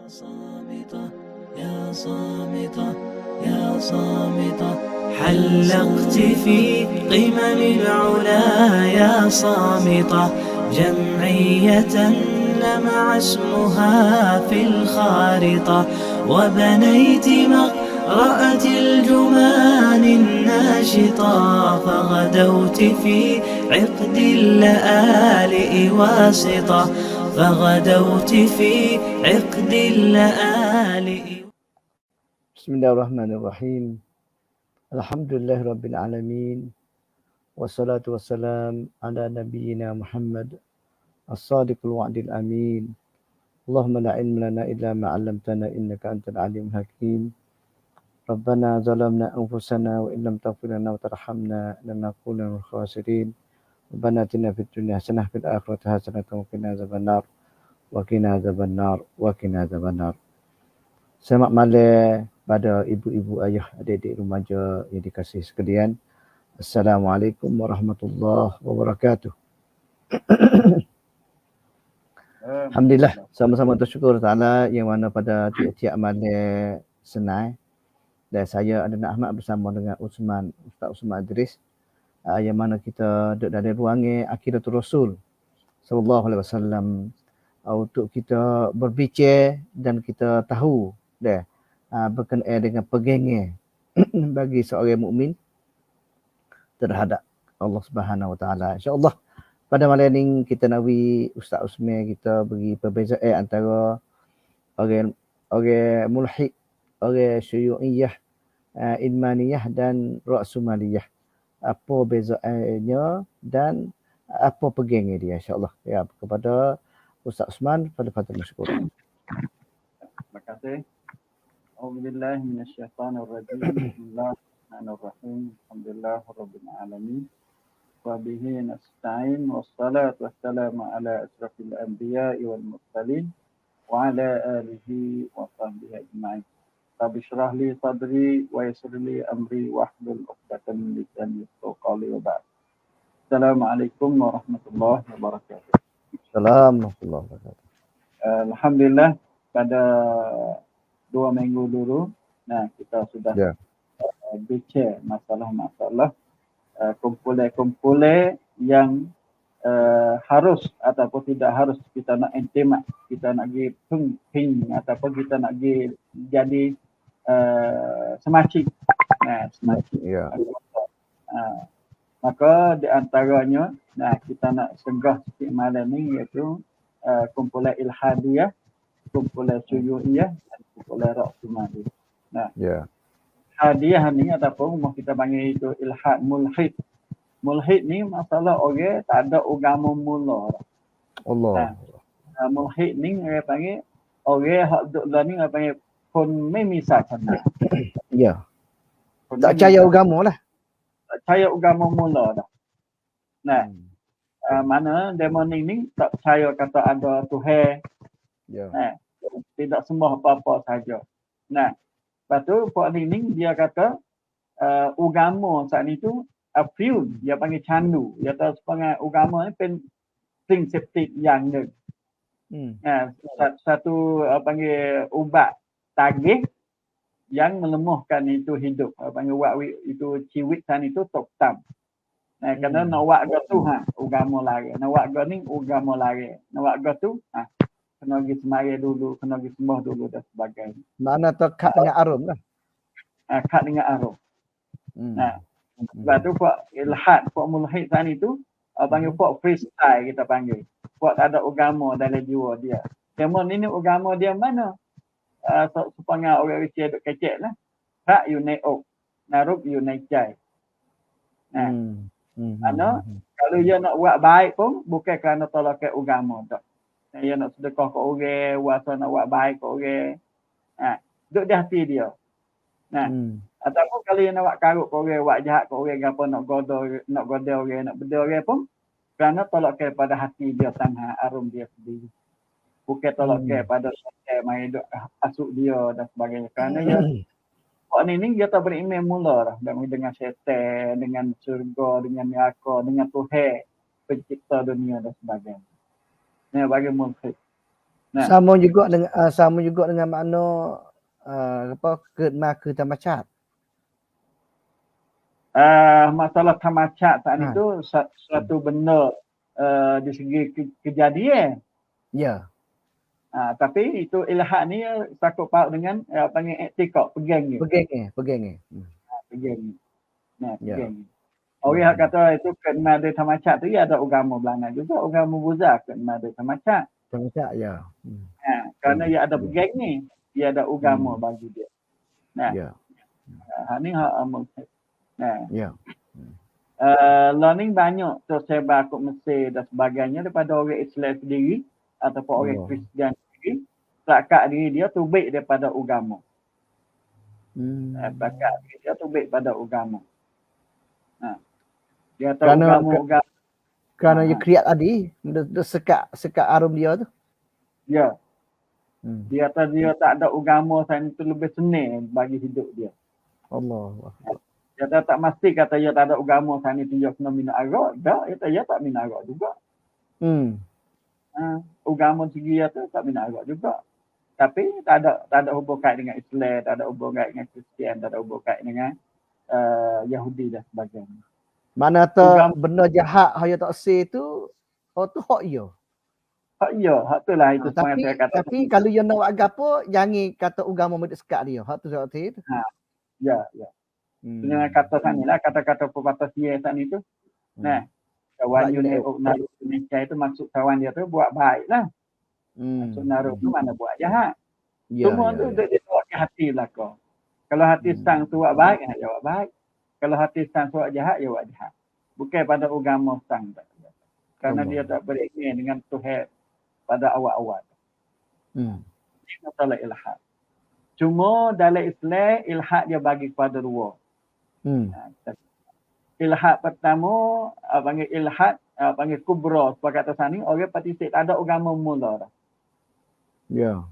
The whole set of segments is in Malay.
صامتة يا صامتة يا صامتة حلقت في قمم العلا يا صامتة جمعية لمع اسمها في الخارطة وبنيت مقرأة الجمان الناشطة فغدوت في عقد اللآلئ واسطة فغدوت في عقد اللآلئ. Bismillahirrahmanirrahim. Alhamdulillahirabbil alamin. Wassalatu wassalam ala nabiyyina Muhammad as-sadiqul wa'dil amin. Allahumma la ilma lana illa ma 'allamtana innaka antal alimul hakim. Rabbana zalamna anfusana wa in lam taghfir lana wa tarhamna lanakunanna minal khasirin. Rabbana atina fid dunya hasanah fil akhirati hasanah wa qina adzabannar. Wa qina adzabannar wa qina adzabannar. Selamat malam pada ibu-ibu, ayah, adik-adik remaja yang dikasihi sekalian. Assalamualaikum warahmatullahi wabarakatuh. Alhamdulillah, sama-sama bersyukur Ta'ala yang mana pada tiap-tiap malam Senin dan saya Adnan Ahmad bersama dengan Ustaz Usman Idris yang mana kita duduk dalam ruangan Aqidatul Rasul sallallahu alaihi wasallam untuk kita berbicara dan kita tahu berkenaan dengan pegangan bagi seorang mukmin terhadap Allah Subhanahu Wa Taala. Insya-Allah pada malam ini kita nak bagi Ustaz Usman kita bagi perbezaan antara orang mulhid, orang syuyu'iyah, ilmaniyah dan ra'sumaliyah. Apa bezaannya dan apa pegangan dia, insya-Allah. Ya, kepada Ustaz Usman, fadhil masykur. Terima kasih. A'udzubillahi minasyaitonirrajim. Bismillahirrahmanirrahim. Alhamdulillahirabbil alamin. Wa bihi nasta'in wassalatu wassalamu ala asrafil anbiya'i wal mursalin wa ala alihi wa sahbihi ajma'in. Rabbi shrah li sadri wa yassir li amri wahlul 'uqdatam min lisani yafqahu qawli wa ba'd. Assalamualaikum warahmatullahi wabarakatuh. Assalamualaikum warahmatullahi wabarakatuh. Alhamdulillah pada 2 minggu dulu, kita sudah bicara masalah-masalah kumpulan-kumpulan yang harus ataupun tidak harus kita nak intimat, kita nak pergi peng ataupun kita nak pergi jadi semacam. Maka di antaranya kita nak senggah sikit malam ni iaitu kumpulan ilhadiyah, kumpulan syuyu'iyah dan kumpulan ra'sumaliyah. Hadiyah ni ataupun kita panggil itu ilhad mulhid. Mulhid ni masalah orang tak ada agama mula. Allah. Mulhid ni orang panggil orang hak duk lah ni orang panggil pun memisahkan. Ya. Tak percaya agama lah. Tak percaya agama mula dah. Mana demonik ni tak percaya kata ada Tuhan. Tidak sembah apa-apa saja. Lepas tu Puan Ning dia kata agama saat ni tu field, dia panggil candu. Dia tahu sepanjang agama ni prinsip yang ni. Satu panggil ubat tagih yang melemahkan itu hidup. Panggil buat itu ciwit san itu toktam. Kerana nak buat ke tu agama lari. Nak buat ke ni agama lari. Nak buat ke tu kena pergi semaya dulu, kena pergi sembah dulu dan sebagainya. Mana terkat dengan arum lah. Kat dengan arum. Sebab tu buat ilhad, buat mulhid sana itu panggil buat freestyle kita panggil. Buat ada agama dalam jiwa dia. Cuma ni agama dia mana? Supaya orang Malaysia duk kecek lah. Hak you naik ok, naruk you naik jai. Kalau dia nak buat baik pun bukan kerana tolak ke agama tak. Dia nak sedekah ke orang, wasa nak buat baik ke orang. Duduk di hati dia. Ataupun kalau dia nak buat karut ke orang, buat jahat ke orang, apa nak goda orang, nak beda orang pun kerana tolak ke pada hati dia sangat, arum dia sendiri. Bukan tolak ke pada syaitan mai duk asuk dia dan sebagainya. Kerana dia buat ni dia tak beriman mula dah dengan syaitan, dengan syurga, dengan neraka, dengan Tuhan pencipta dunia dan sebagainya. Bagi mulhid. Nah, sama juga dengan makna apa ke tamacat. Masalah tamacat saat Ha. itu suatu benda di segi kejadian. Ya. Tapi itu ilhad ni takut paut dengan panggil etikot, pegang ni. Pegang ni. Pegang ni. Nah, Ya. pegang ni. Orang kata itu kena dari tamacat tu, ya ada agama belanga juga, agama Buddha kena dari tamacat. Tamacat, ya. Kerana ia ada pegang ni, ia ada agama bagi dia. Nah, Ya. ni hak amal. Nah, Ya. learning banyak tersebar kat Mesir dan sebagainya daripada orang Islam sendiri ataupun orang Kristian sendiri. Pelakat diri dia tubik daripada agama. Pelakat diri dia tubik pada agama. Dia tahu agama. Kerana dia kriat tadi, dia sekat arum dia tu. Ya. Dia kata dia tak ada agama sana itu lebih senang bagi hidup dia. Allah. Dia tak mesti kata dia tak ada agama sana itu dia kena minum arak. Tak, dia tak minum arak juga. Agama segi dia tu tak minum arak juga. Tapi tak ada hubung kait dengan Islam, tak ada hubung kait dengan Kristian, tak ada hubung kait dengan Yahudi dan sebagainya. Mana tu benda jahat hanya tak say tu, tu hak dia. Hak dia, hak tu lah itu tapi, saya kata. Tapi kalau dia nak buat apa, jangan kata agama murid sekat dia. Hak tu saya tu. Ya. Dengan kata sana lah, kata-kata pepatah Sia sana itu. Nah, kawan Naruh Indonesia itu maksud kawan dia tu buat baik lah. Maksud Naruh tu mana buat jahat. Semua tu dia bawa ke hati lah kau. Kalau hati sang tu buat baik, dia buat baik. Kalau hati sang tu buat jahat, dia buat jahat. Bukan pada agama sang. Kerana dia tak beringin dengan Tuhan pada awal-awal. Ini masalah ilhad. Cuma dalam Islam, ilhad dia bagi kepada dua. Ilhad pertama, panggil ilhad, panggil kubra. Sebagai kata sana, orang partisip tak ada agama mula dah.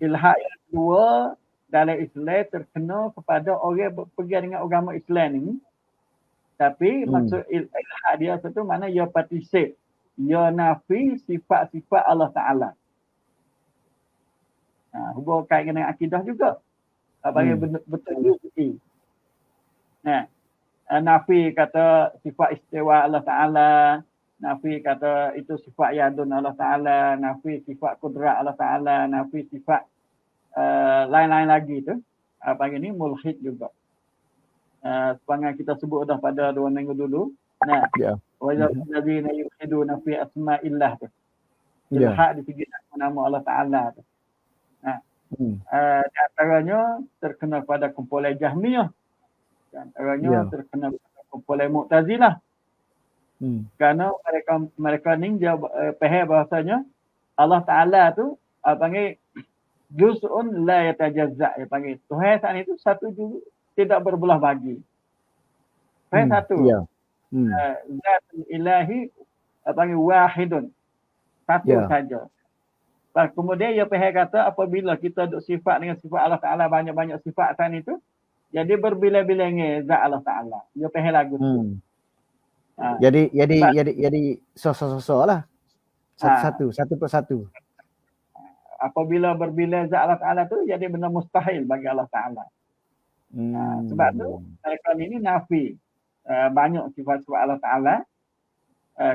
Ilhad yang kedua, dalam Islam terkena kepada orang pergi dengan agama Islam ni. Tapi maksud ilhad dia tu mana dia partisip. Dia nafi sifat-sifat Allah Ta'ala. Hubung kait dengan akidah juga. Panggil betul juga. Nafi kata sifat istiwa Allah Ta'ala. Nafi kata itu sifat yadun Allah Ta'ala. Nafi sifat kudrat Allah Ta'ala. Nafi sifat lain-lain lagi tu. Panggil ni mulhid juga. Sepanjang kita sebut dah pada 2 minggu dulu. Wajah Nabi yuhiduna fi asma'illah tu. Ilhad di segi nama Allah Ta'ala tu. Di antaranya terkena pada kumpulan Jahmiyah. Di antaranya terkena pada kumpulan Mu'tazilah. Kerana mereka ni dia faham bahasanya Allah Ta'ala tu panggil juz'un la yatajazza'. Dia panggil Tuhan saat itu satu juz tidak berbelah bagi. Tuhan satu. Zatul ilahi panggil wahidun. Satu saja. Kemudian ia faham kata apabila kita duk sifat dengan sifat Allah Ta'ala banyak-banyak sifat sana itu, jadi berbilang-bilangnya zat Allah Ta'ala. Ia faham lagu tu. Jadi sosok-sosok lah. Satu persatu. Apabila berbilang zat Allah Ta'ala tu, jadi benda mustahil bagi Allah Ta'ala. Sebab tu mereka ini nafi banyak sifat-sifat Allah Ta'ala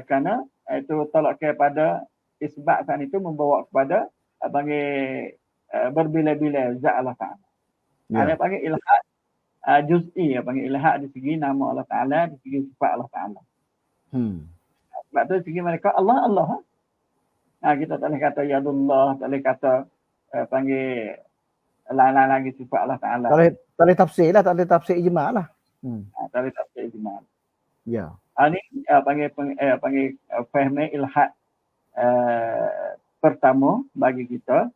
kerana itu tolak kepada isbat sana itu membawa kepada panggil berbilang-bilang zat Allah Ta'ala. Dia panggil ilhad juz'i, panggil ilhad di segi nama Allah Ta'ala, di segi sifat Allah Ta'ala. Sebab tu segi mereka Allah. Kita tak boleh kata yadullah, tak boleh kata panggil lain-lain lagi sifat Allah Ta'ala. Tak boleh tafsir lah, tak boleh tafsir ijma' lah. Tak boleh tafsir ijma'. Ya. Ini panggil faham ilhad pertama bagi kita.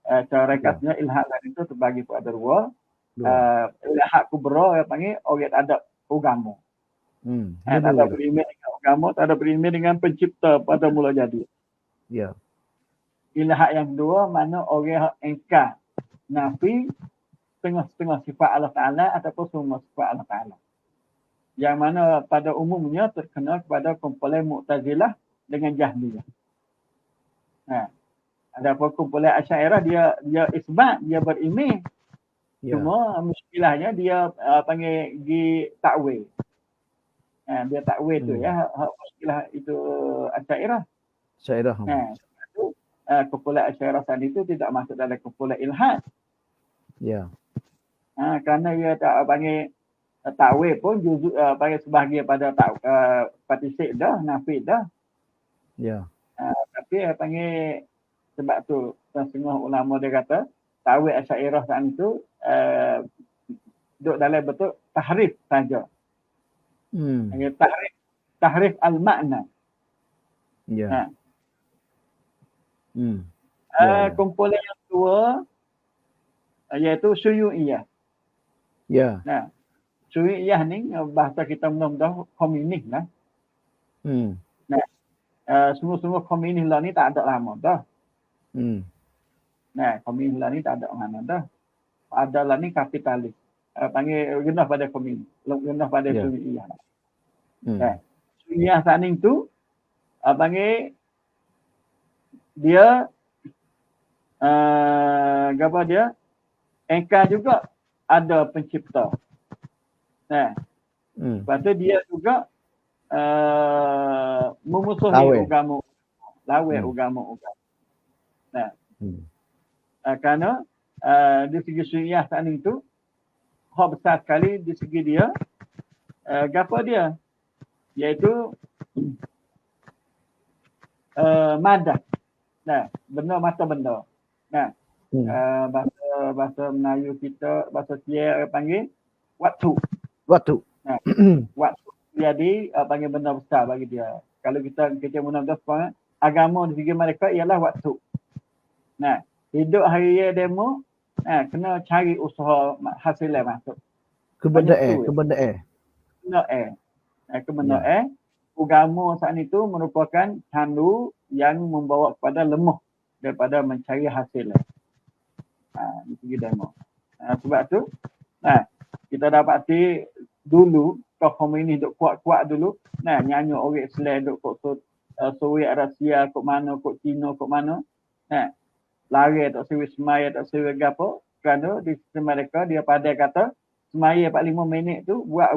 Cara rekasnya ilhad itu terbagi pada dua. Ilhad kubra yang panggil orang tak ada agama. Tak ada beriman dengan agama, tak ada beriman dengan pencipta pada mula jadi. Ya. Ilhad yang kedua mana orang engkar nafi setengah-setengah sifat Allah Ta'ala ataupun semua sifat Allah Ta'ala. Yang mana pada umumnya terkena kepada kumpulan Mu'tazilah dengan Jahmiyah. Adapun kumpulan Asy'ariyah dia isbat, dia berimej. Ya. Cuma muskilahnya dia panggil gi takwil. Dia takwil tu ya, muskilah itu Asy'ariyah. Syairah. Itu kumpulan Asy'ariyah tadi itu tidak masuk dalam kumpulan ilhad. Ya. Kerana dia tak panggil takwil pun panggil sebahagian pada patisik dah, nafi dah. Ya. Tapi panggil sebab tu setengah ulama dia kata takwil Asy'ariyah saat itu duduk dalam bentuk tahrif saja. Tahrif al-makna. Ya. Kumpulan yang kedua iaitu Syuyu'iyah. Ya. Syuyu'iyah ni bahasa kita mudah-mudah komunis lah. Semua komunis lah ni tak ada lama dah. Komunis lah ni tak ada lama dah. Adalah ni kapitalis. Panggil rendah pada komunis, rendah pada Syuyu'iyah. Syuyu'iyah saat ni tu panggil dia apa dia? Engkar juga ada pencipta. Lepas tu dia juga memusuhi agama, lawan agama. Kerana di segi Syuyu'iyah saat ni tu hak besar sekali di segi dia apa dia? Iaitu madah. Benda mata benda. Bahasa Melayu kita, bahasa Sia panggil waktu. Waktu jadi panggil benda besar bagi dia. Kalau kita mudah-mudah agama di segi mereka ialah waktu. Hidup hari raya demo kena cari usaha hasilnya masuk. Kebenaran. Agama saat itu merupakan candu yang membawa kepada lemah daripada mencari hasilnya. Di segi demo. Sebab tu kita dapati dulu kaum ini duk kuat-kuat dulu. Nyanyi orang Islam duk kok Soviet Rusia kok mana, kok Cina kok mana. Lari tak sewi semaya, tak sewi gapo. Kerana di sistem mereka dia pandai kata semaya 45 minit tu buat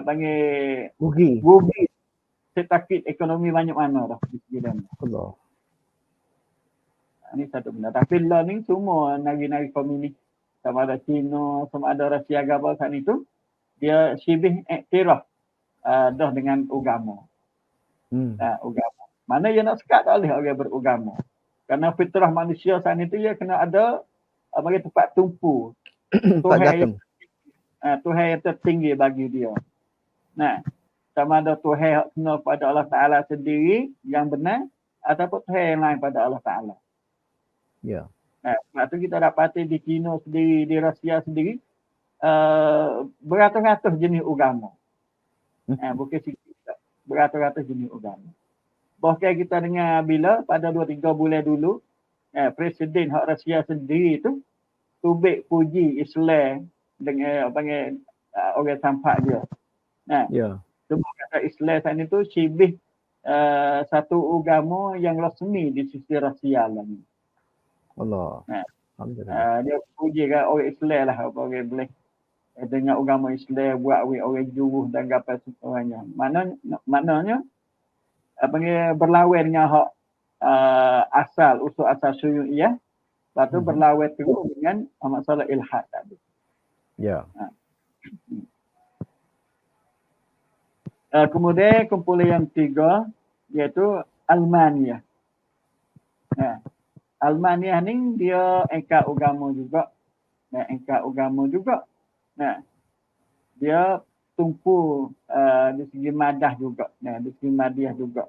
panggil rugi. Setakit ekonomi banyak mana dah di segi demo. Allah. Ini satu benda. Tapi learning semua nari-nari komunis. Sama ada Cina, sama ada Rusia agama saat itu. Dia sibih iktiraf dah dengan agama. Agama. Mana dia nak sekat tak boleh orang beragama. Kerana fitrah manusia saat itu dia kena ada bagi tempat tumpu. Tuhan yang tertinggi bagi dia. Sama ada Tuhan yang kena pada Allah Ta'ala sendiri yang benar ataupun Tuhan yang lain pada Allah Ta'ala. Ya. Sebab tu kita dapati di Cina sendiri, di Rusia sendiri, beratus-ratus jenis agama. Bukan sikit, beratus-ratus jenis agama. Bahkan kita dengar bila pada 2-3 bulan dulu, Presiden hak Rusia sendiri tu tubik puji Islam dengan panggil orang tampak dia. Semua kata Islam saat itu sibih satu agama yang rasmi di sisi Rusia lah ni. Allah. Alhamdulillah. Dia puji kan orang Islam lah orang boleh dengan agama Islam buat orang juruh dan apa semuanya. Maknanya panggil berlawan dengan hak usul asal Syuyu'iyah. Lepas tu berlawan terus dengan masalah ilhad tadi. Ya. Kemudian kumpulan yang ketiga iaitu Almaniyah. Almaniyah ni dia engkar agama juga. Dia tumpu di segi madah juga. Di segi madiah juga.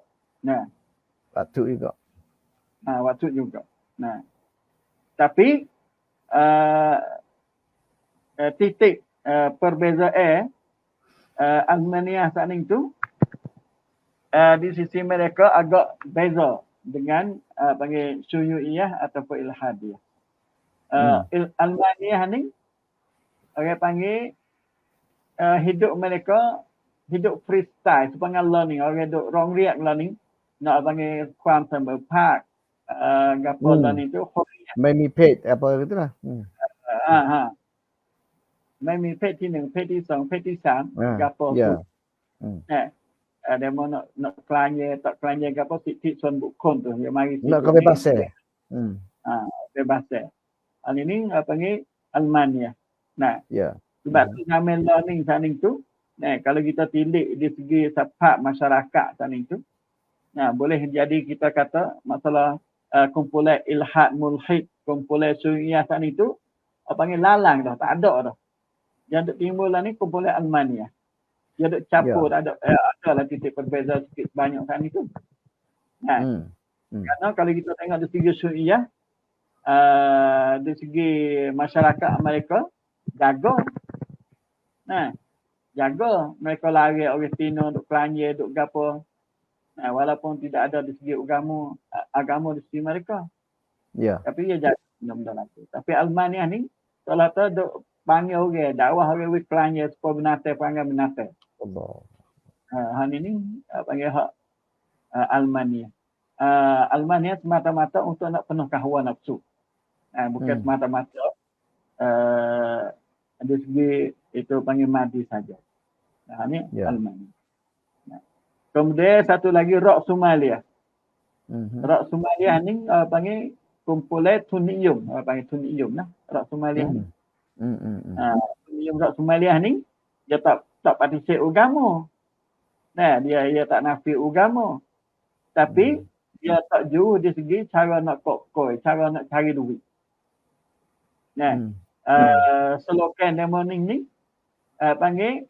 Waktu juga. Waktu juga. Tapi titik perbezaan Almaniyah saat itu di sisi mereka agak beza dengan panggil Syuyu'iyah ataupun Ilhadiyah. Almaniyah ni orang panggil hidup mereka hidup freestyle sepanjang learning. Orang hidup wrong react learning nak panggilความเสมอภาค gapo dan itu Hurriyah. ไม่มีเพศ apa gitulah. Mai mi เพศที่ 1 เพศที่ 2 เพศที่ 3 gapo Ya. tu. Demo nak kelanya tak kelanya gapo sitti son bukhon tu yang mari Nak kebebasan. Bebas. Ini apa ni Almania. Nah, Ya. sebab tu zaman learning sana tu, kalau kita tilik di segi sahabat masyarakat sana tu, boleh jadi kita kata masalah kumpulan ilhad mulhid, kumpulan Syiah sana tu, apa ni lalang dah, tak ada dah. Yang timbul lah ni kumpulan Almania. Dia ada campur, ada lah titik perbezaan sikit banyak sana tu. Karena kalau kita tengok di segi Syiah, dari segi masyarakat Amerika jaga. Jaga mereka lari orang Tino duk kelanya duk gapo. Walaupun tidak ada di segi agama di segi mereka. Ya. Tapi dia jaga benda-benda lagi. Tapi Almania ni kalau tu duk panggil orang dakwah orang wik kelanya supaya binatang panggil binatang. Allah. Han ini panggil hak Almania. Almania semata-mata untuk nak penuhkan hawa nafsu. Bukan semata-mata dari segi itu panggil madi saja. Ini Almania. Kemudian satu lagi Rok Somalia. Rok Somalia ni panggil kumpulan Tuniyum. Panggil Tuniyum lah. Rok Somalia ni. Tuniyum Rok Somalia ni dia tak partisip agama. Dia tak nafi agama. Tapi dia tak jauh di segi cara nak kokoi, cara nak cari duit. Slogan demo ni panggil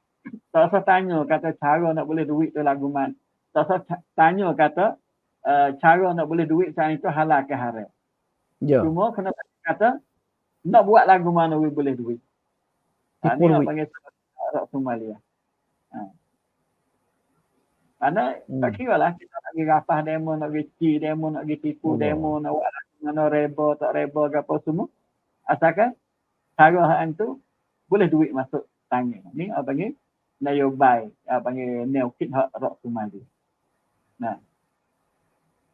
tak usah tanya kata cara nak boleh duit tu lagu mana. Tak usah tanya kata cara nak boleh duit sekarang itu halal ke haram. Cuma kena kata nak buat lagu mana boleh duit. Ni orang panggil Rok Somalia. Karena tak kira lah kita nak pergi rapah demo, nak pergi ci demo, nak pergi tipu demo, nak buat lagu mana reba, tak reba ke apa semua. Asalkan cara hang tu boleh duit masuk tangan. Ni apa panggil nayobai, apa panggil neokit hak Rok Somalia.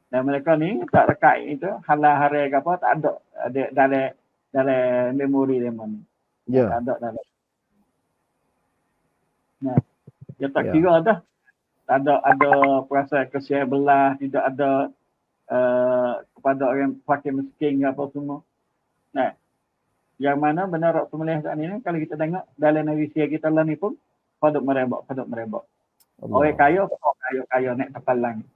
Dan mereka ni tak rekat itu halal haram ke apa tak ada dalam memori demo ni. Tak ada dalam. Dia tak kira dah. Tak ada perasaan kesian belah, tidak ada kepada orang fakir miskin ke apa semua. Yang mana benar Rok Somalia saat ini kalau kita tengok dalam Malaysia kita lah ni pun paduk merebak. Orang kaya naik kapal langit.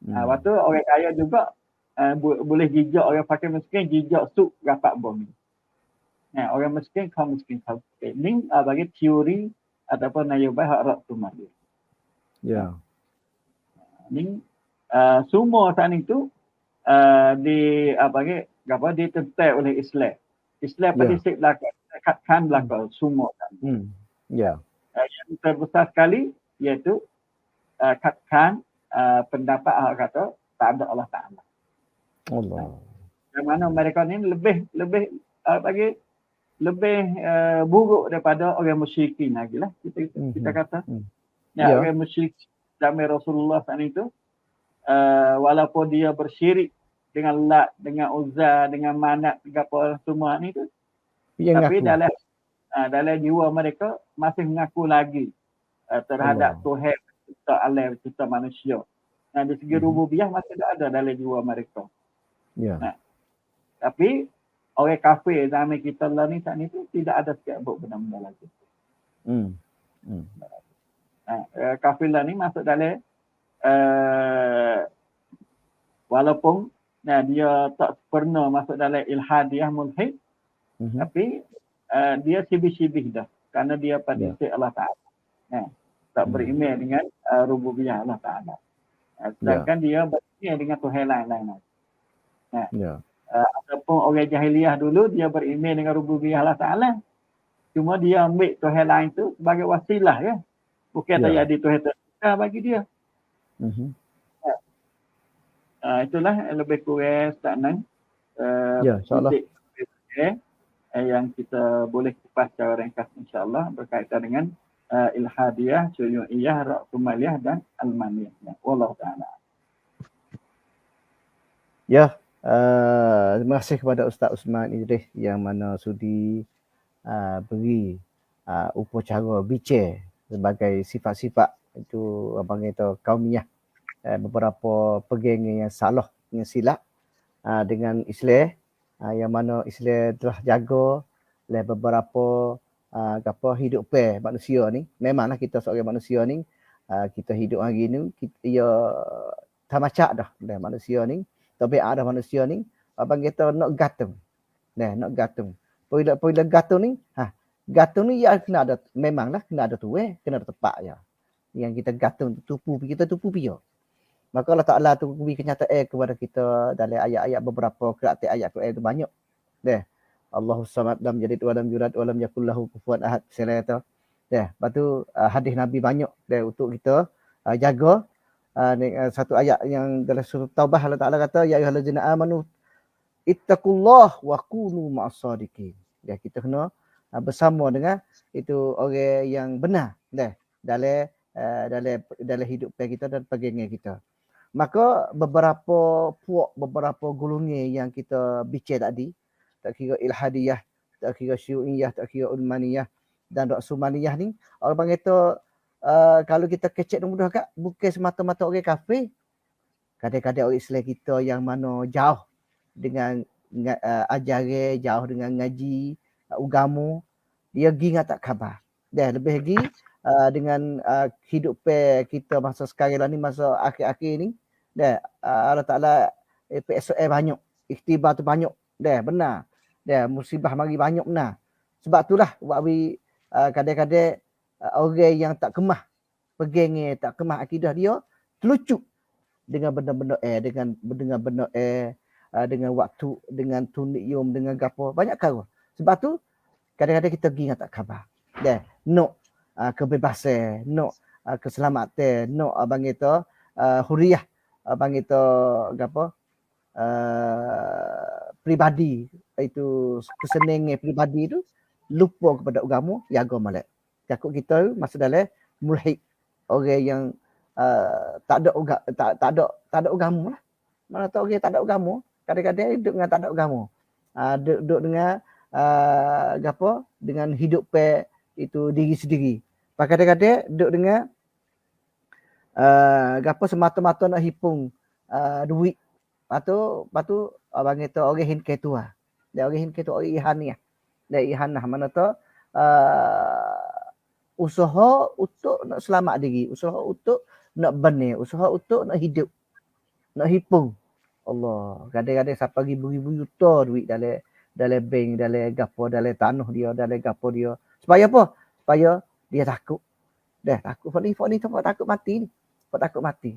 Waktu orang kaya juga boleh jijak orang fakir miskin, jijak suk rapat bumi. Orang miskin kaum miskin. Ini bagi teori ataupun nayobai hak Rok Somalia. Ini semua saat itu ditentang oleh Islam. Islam partisip belakang, katkan belakang semua. Yang terbesar sekali iaitu katkan pendapat kata tak ada Allah Ta'ala. Yang mana mereka ni lebih buruk daripada orang musyrikin lagi lah. Kita kata. Orang musyrik zaman Rasulullah saat itu walaupun dia bersyirik dengan Lat, dengan Uzza, dengan Manat, apa semua ni tu. Tapi dalam jiwa mereka masih mengaku lagi terhadap Tuhan pencipta alam, pencipta manusia. Di segi rububiyah masih ada dalam jiwa mereka. Tapi orang kafir zaman kita lah ni saat ni tu tidak ada sikap benda-benda lagi. Kafir lah ni masuk dalam walaupun dia tak pernah masuk dalam ilhadiyah mulhid, tapi dia sibih-sibih dah kerana dia partisip Allah Ta'ala. Tak beriman dengan rububiyah Allah Ta'ala. Sedangkan dia beriman dengan Tuhan lain-lain. Ataupun orang jahiliyah dulu dia beriman dengan rububiyah Allah Ta'ala. Cuma dia ambil Tuhan lain tu sebagai wasilah ya. Bukan jadi Tuhan terdekat bagi dia. Itulah lebih kurang setanan yang kita boleh kupas secara ringkas insyaAllah berkaitan dengan ilhadiyah, syuyu'iyah, Rok Somalia dan Almaniyah. Wallahu ta'ala. Ya, terima kasih kepada Ustaz Usman Idris yang mana sudi beri upacara bicara sebagai sifat-sifat itu abang kata kaumiyah, beberapa pegangan yang salah, yang silap dengan Islam, yang mana Islam telah jaga oleh beberapa hidup manusia ni. Memanglah kita seorang manusia ni, kita hidup hari ni, ia tamacak dah manusia ni. Tabiat dah manusia ni, abang kata nak gantung. Nak gantung. Bila gantung ni, gantung ni ya kena ada, memanglah kena ada tuai, kena ada tempat ya. Yang kita gantung tupu dia. Maka Allah Ta'ala tu beri kenyataan kepada kita dalam ayat-ayat beberapa qiraat ayat Quran itu banyak. Allahus samad lam yalid wa lam yulad wa lam yakul lahu kufuwan ahad. Saya kata. Lepas tu hadis Nabi banyak untuk kita jaga. Satu ayat yang dalam surah Taubah Allah Ta'ala kata ya ayyuhallazina amanu ittaqullah wa kunu ma'as-sadiqin. Kita kena bersama dengan itu orang yang benar dalam hidup kita dan pegangan kita. Maka beberapa golongan yang kita bincang tadi, tak kira ilhadiyah, tak kira syu'iyah, tak kira ulmaniyah dan raksumaniyah ni, orang kata kalau kita kecek mudah kat, bukan semata-mata orang kafir. Kadang-kadang orang Islam kita yang mana jauh dengan ajaran, jauh dengan ngaji, agama, dia pergi dengan tak khabar. Lebih lagi dengan hidup kita masa sekarang ni, masa akhir-akhir ni, Allah Ta'ala PSOE banyak, ikhtibar tu banyak, benar. Musibah mari banyak benar. Sebab itulah kadang-kadang orang yang tak kemah pegangan, tak kemah akidah dia terlucut dengan benda-benda dengan waktu, dengan tunium, dengan gapo, banyak kali. Sebab tu kadang-kadang kita pergi dengan tak khabar. Nak kebebasan, nak keselamatan, nak abang kata huriah, abang kata gapo, pribadi, itu kesenangan pribadi tu lupa kepada agama, jaga molek. Takut kita masa dalam mulhid, orang yang tak ada agama lah. Mana tahu orang tak ada agama, kadang-kadang hidup dengan tak ada agama. Duduk dengan dengan hidup itu diri sendiri. Kadang-kadang duduk dengan semata-mata nak hipung duit. Patu abang kata orang hin ketua. Orang hin ketua orang ihaniah. Ihanah mana tahu usaha untuk nak selamat diri, usaha untuk nak benar, usaha untuk nak hidup, nak hipung. Allah, kadang-kadang siapa ribu-ribu juta duit dalam bank, dalam gapo, dalam tanah dia, dalam gapo dia. Supaya apa? Supaya dia takut. Takut ni takut mati ni. Takut mati.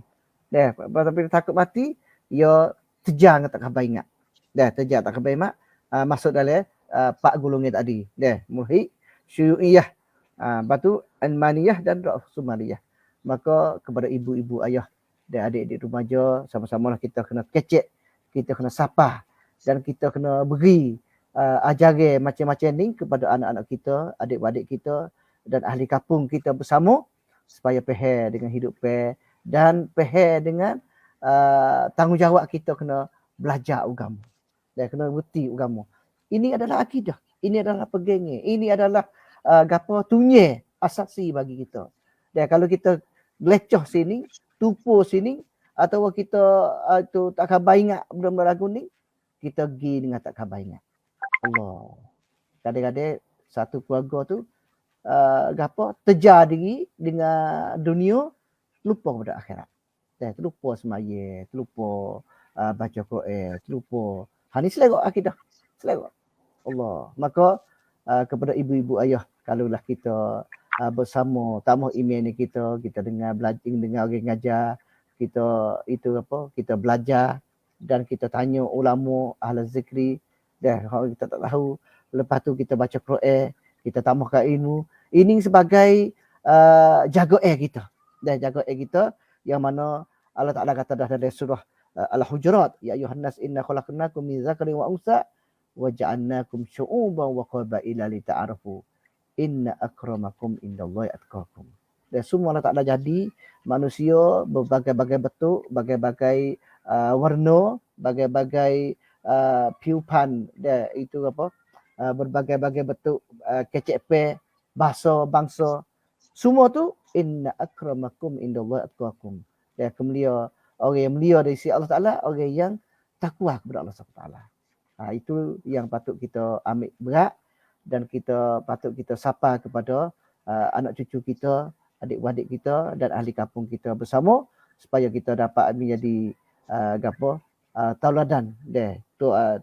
Tapi takut mati, dia terjar tak khabar ingat. Terjar tak khabar ingat, masuk dalam 4 golongan tadi. Mulhid, syu'iyah, batu almaniyah dan raksumaniyah. Maka kepada ibu-ibu ayah dan adik-adik remaja, sama-sama lah kita kena kecek, kita kena sapah dan kita kena beri ajaran macam-macam ni kepada anak-anak kita, adik-adik kita dan ahli kampung kita bersama supaya faham dengan hidup dan faham dengan tanggungjawab kita kena belajar agama dan kena reti agama. Ini adalah akidah, ini adalah pegangan, ini adalah tunye asasi bagi kita. Dan kalau kita leceh sini, tupu sini, atau kita tu tak khabar ingat benda-benda lagu ni, kita pergi dengan tak khabar ingat. Allah. Kadang-kadang satu keluarga tu terjar diri dengan dunia, lupa pada akhirat. Terlupa semaya, terlupa baca Quran, terlupa. Ni selera akidah. Selera. Allah. Maka kepada ibu-ibu ayah, kalaulah kita bersama tamu iman ni kita dengar belajar, dengar orang ngajar, kita belajar dan kita tanya ulama ahli zikri, kalau kita tak tahu, lepas tu kita baca Quran, kita tambahkan ilmu. Ini sebagai jaga kita. Jaga kita yang mana Allah Ta'ala kata dah dalam surah Al-Hujurat, ya ayuhan nas inna khalaqnakum min zakarin wa unsa wa ja'alnakum syu'uban wa qabaila lita'arafu inna akramakum indallahi atqakum. Dan semua Allah Ta'ala jadi manusia berbagai-bagai bentuk, berbagai-bagai warna, bagai-bagai piupan dia itu apa? Berbagai-bagai bentuk kecek pe, bahasa bangsa. Semua tu inna akramakum indallahi atqakum. Dia kemulia orang yang mulia dari sisi Allah Taala, orang yang takwa kepada Allah Subhanahu Taala. Itu yang patut kita ambil berat dan kita patut kita sapa kepada anak cucu kita, adik-beradik kita dan ahli kampung kita bersama supaya kita dapat menjadi tauladan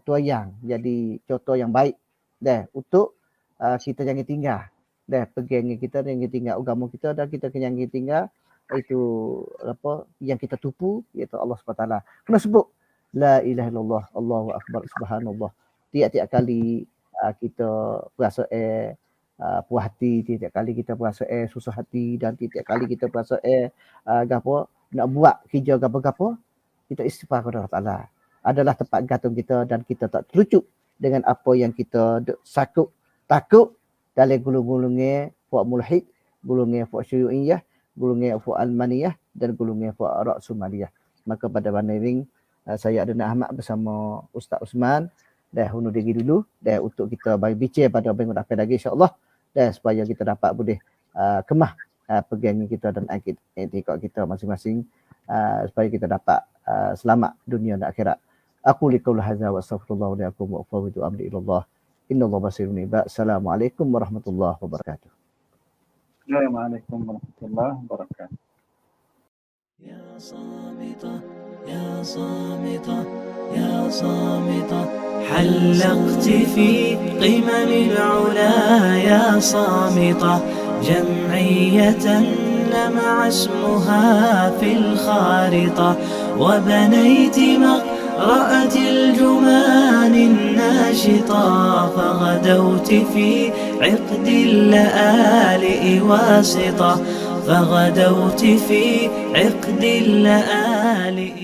tuayang, jadi contoh yang baik untuk kita jangan tinggal pegangan kita jangan tinggal agama kita dan kita jangan tinggal itu apa yang kita tupu iaitu Allah SWT. Kena sebut la ilaha illallah Allahu akbar subhanallah tiap-tiap kali kita berasa puas hati, tiap kali kita berasa susah hati dan tiap kali kita berasa nak buat kerja gapo-gapo, kita istighfar kepada Allah Taala. Adalah tempat gantung kita dan kita tak terucuk dengan apa yang kita takut dalam gulung-gulungnya puak mulhid, gulungnya puak syuyu'iyah, gulungnya puak almaniyah dan gulungnya puak ra'sumaliyah. Maka pada banding saya Adnan Ahmad bersama Ustaz Osman dah undur diri dulu untuk kita bagi bincang pada minggu depan lagi insya-Allah supaya kita dapat boleh kemah pegangan kita dan etika kita masing-masing supaya kita dapat selamat dunia dan akhirat. Aku liqaul hadza wa astaghfirullah li lakum wa ufawwidu amri ila Allah. Innallaha basirun bil ibad. Assalamualaikum warahmatullahi wabarakatuh. Waalaikumsalam warahmatullahi wabarakatuh. يا صامتة يا صامتة يا صامتة حلقت في قمم العلا يا صامتة جمعية لمع اسمها في الخارطة وبنيت مقرأة الجمان الناشطة فغدوت في عقد اللآلئ واسطة فغدوت في عقد اللآلئ